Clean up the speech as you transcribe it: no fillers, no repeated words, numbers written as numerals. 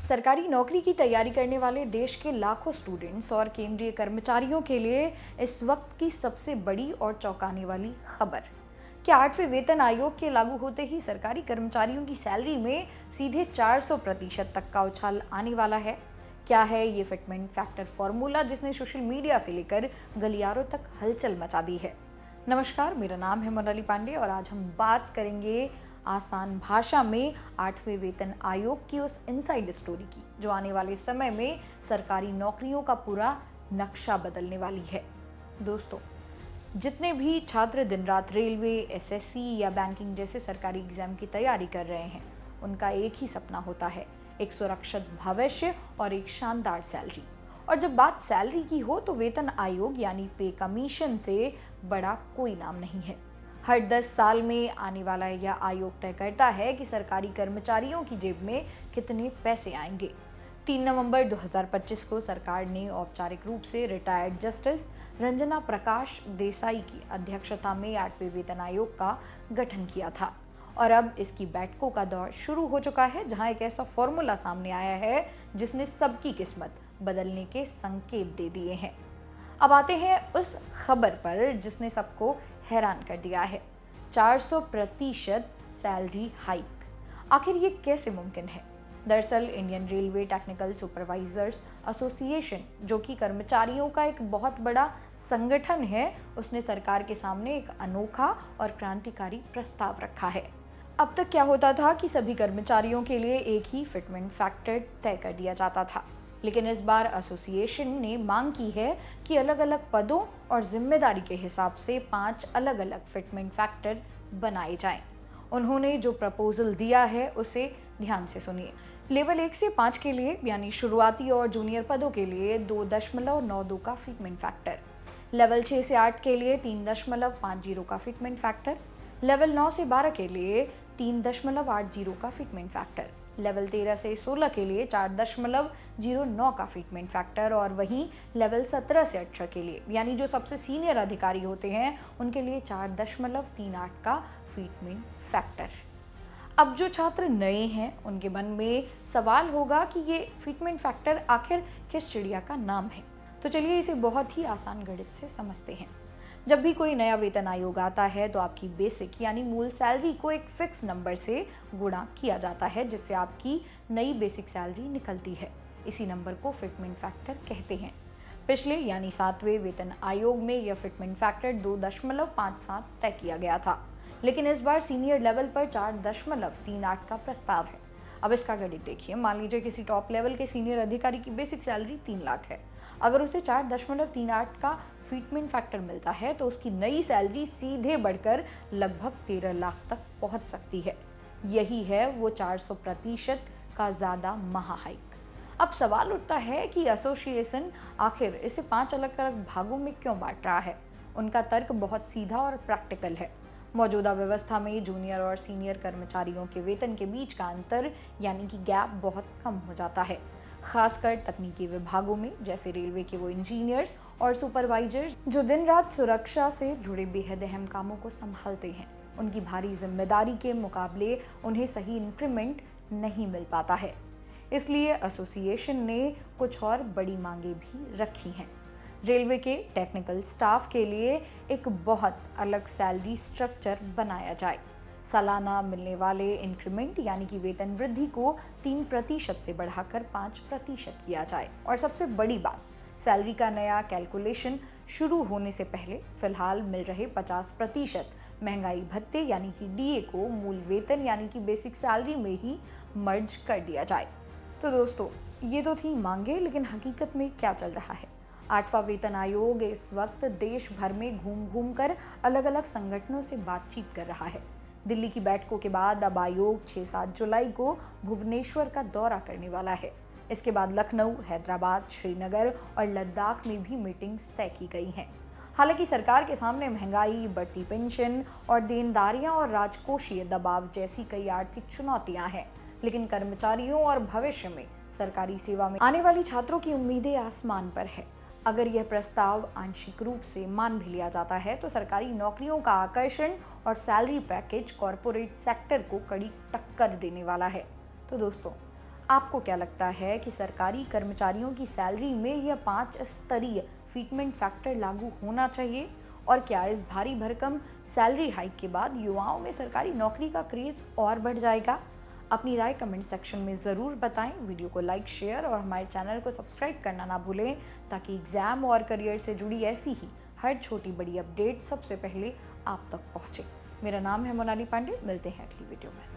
सरकारी नौकरी की तैयारी करने वाले देश के लाखों स्टूडेंट्स और केंद्रीय कर्मचारियों के लिए इस वक्त की सबसे बड़ी और चौंकाने वाली खबर। क्या 8वें वेतन आयोग के लागू होते ही सरकारी कर्मचारियों की सैलरी में सीधे 400% तक का उछाल आने वाला है? क्या है ये फिटमेंट फैक्टर फॉर्मूला जिसने सोशल मीडिया से लेकर गलियारों तक हलचल मचा दी है? नमस्कार, मेरा नाम है मोनाली पांडे और आज हम बात करेंगे आसान भाषा में 8वें वेतन आयोग की उस इनसाइड स्टोरी की जो आने वाले समय में सरकारी नौकरियों का पूरा नक्शा बदलने वाली है। दोस्तों, जितने भी छात्र दिन रात रेलवे, एसएससी या बैंकिंग जैसे सरकारी एग्जाम की तैयारी कर रहे हैं, उनका एक ही सपना होता है, एक सुरक्षित भविष्य और एक शानदार सैलरी। और जब बात सैलरी की हो तो वेतन आयोग यानी पे कमीशन से बड़ा कोई नाम नहीं है। हर 10 साल में आने वाला यह आयोग तय करता है कि सरकारी कर्मचारियों की जेब में कितने पैसे आएंगे। 3 नवंबर 2025 को सरकार ने औपचारिक रूप से रिटायर्ड जस्टिस रंजना प्रकाश देसाई की अध्यक्षता में 8वें वेतन आयोग का गठन किया था और अब इसकी बैठकों का दौर शुरू हो चुका है, जहां एक ऐसा फॉर्मूला सामने आया है जिसने सबकी किस्मत बदलने के संकेत दे दिए हैं। अब आते हैं उस खबर पर जिसने सबको हैरान कर दिया है। 400% सैलरी हाइक। आखिर ये कैसे मुमकिन है? दरअसल Indian railway technical supervisors association, जो कि कर्मचारियों का एक बहुत बड़ा संगठन है, उसने सरकार के सामने एक अनोखा और क्रांतिकारी प्रस्ताव रखा है। अब तक क्या होता था कि सभी कर्मचारियों के लिए एक ही फिटमेंट फैक्टर तय कर दिया जाता था, लेकिन इस बार एसोसिएशन ने मांग की है कि अलग अलग पदों और जिम्मेदारी के हिसाब से 5 अलग अलग फिटमेंट फैक्टर बनाए जाएं। उन्होंने जो प्रपोजल दिया है उसे ध्यान से सुनिए। लेवल 1 से 5 के लिए यानी शुरुआती और जूनियर पदों के लिए 2.92 का फिटमेंट फैक्टर, लेवल 6 से 8 के लिए 3.50 का फिटमेंट फैक्टर, लेवल 9 से 12 के लिए 3.80 का फिटमेंट फैक्टर, लेवल 13 से 16 के लिए 4.09 का फिटमेंट फैक्टर और वहीं लेवल 17 से 18 के लिए यानी जो सबसे सीनियर अधिकारी होते हैं उनके लिए 4.38 का फिटमेंट फैक्टर। अब जो छात्र नए हैं उनके मन में सवाल होगा कि ये फिटमेंट फैक्टर आखिर किस चिड़िया का नाम है। तो चलिए इसे बहुत ही आसान गणित से समझते हैं। जब भी कोई नया वेतन आयोग आता है तो आपकी बेसिक यानी मूल सैलरी को एक फिक्स नंबर से गुणा किया जाता है, जिससे आपकी नई बेसिक सैलरी निकलती है। इसी नंबर को फिटमेंट फैक्टर कहते हैं। पिछले यानी 7वें वेतन आयोग में यह फिटमेंट फैक्टर 2.57 तय किया गया था, लेकिन इस बार सीनियर लेवल पर 4.38 का प्रस्ताव है। अब इसका गणित देखिए। मान लीजिए किसी टॉप लेवल के सीनियर अधिकारी की बेसिक सैलरी 3 लाख है। अगर उसे 4.38 का फिटमेंट फैक्टर मिलता है तो उसकी नई सैलरी सीधे बढ़कर लगभग 13 लाख तक पहुंच सकती है। यही है वो 400% का ज़्यादा महाहाइक। अब सवाल उठता है कि एसोसिएशन आखिर इसे 5 अलग अलग भागों में क्यों बांट रहा है। उनका तर्क बहुत सीधा और प्रैक्टिकल है। मौजूदा व्यवस्था में जूनियर और सीनियर कर्मचारियों के वेतन के बीच का अंतर यानी कि गैप बहुत कम हो जाता है, खासकर तकनीकी विभागों में, जैसे रेलवे के वो इंजीनियर्स और सुपरवाइजर्स जो दिन रात सुरक्षा से जुड़े बेहद अहम कामों को संभालते हैं। उनकी भारी जिम्मेदारी के मुकाबले उन्हें सही इंक्रीमेंट नहीं मिल पाता है। इसलिए एसोसिएशन ने कुछ और बड़ी मांगे भी रखी हैं। रेलवे के टेक्निकल स्टाफ के लिए एक बहुत अलग सैलरी स्ट्रक्चर बनाया जाए। सालाना मिलने वाले इंक्रीमेंट यानी कि वेतन वृद्धि को 3% से बढ़ाकर 5% किया जाए। और सबसे बड़ी बात, सैलरी का नया कैलकुलेशन शुरू होने से पहले फिलहाल मिल रहे 50% महंगाई भत्ते यानी कि डीए को मूल वेतन यानी कि बेसिक सैलरी में ही मर्ज कर दिया जाए। तो दोस्तों, ये तो थी मांगे, लेकिन हकीकत में क्या चल रहा है? 8वां वेतन आयोग इस वक्त देश भर में घूम घूम कर अलग अलग संगठनों से बातचीत कर रहा है। दिल्ली की बैठकों के बाद अब आयोग 6-7 जुलाई को भुवनेश्वर का दौरा करने वाला है। इसके बाद लखनऊ, हैदराबाद, श्रीनगर और लद्दाख में भी मीटिंग्स तय की गई हैं। हालांकि सरकार के सामने महंगाई, बढ़ती पेंशन और देनदारियां और राजकोषीय दबाव जैसी कई आर्थिक चुनौतियां हैं, लेकिन कर्मचारियों और भविष्य में सरकारी सेवा में आने वाली छात्रों की उम्मीदें आसमान पर है। अगर यह प्रस्ताव आंशिक रूप से मान भी लिया जाता है तो सरकारी नौकरियों का आकर्षण और सैलरी पैकेज कॉरपोरेट सेक्टर को कड़ी टक्कर देने वाला है। तो दोस्तों, आपको क्या लगता है कि सरकारी कर्मचारियों की सैलरी में यह 5 स्तरीय फिटमेंट फैक्टर लागू होना चाहिए? और क्या इस भारी भरकम सैलरी हाइक के बाद युवाओं में सरकारी नौकरी का क्रेज और बढ़ जाएगा? अपनी राय कमेंट सेक्शन में ज़रूर बताएं। वीडियो को लाइक, शेयर और हमारे चैनल को सब्सक्राइब करना ना भूलें, ताकि एग्जाम और करियर से जुड़ी ऐसी ही हर छोटी बड़ी अपडेट सबसे पहले आप तक पहुंचे। मेरा नाम है मोनाली पांडे। मिलते हैं अगली वीडियो में।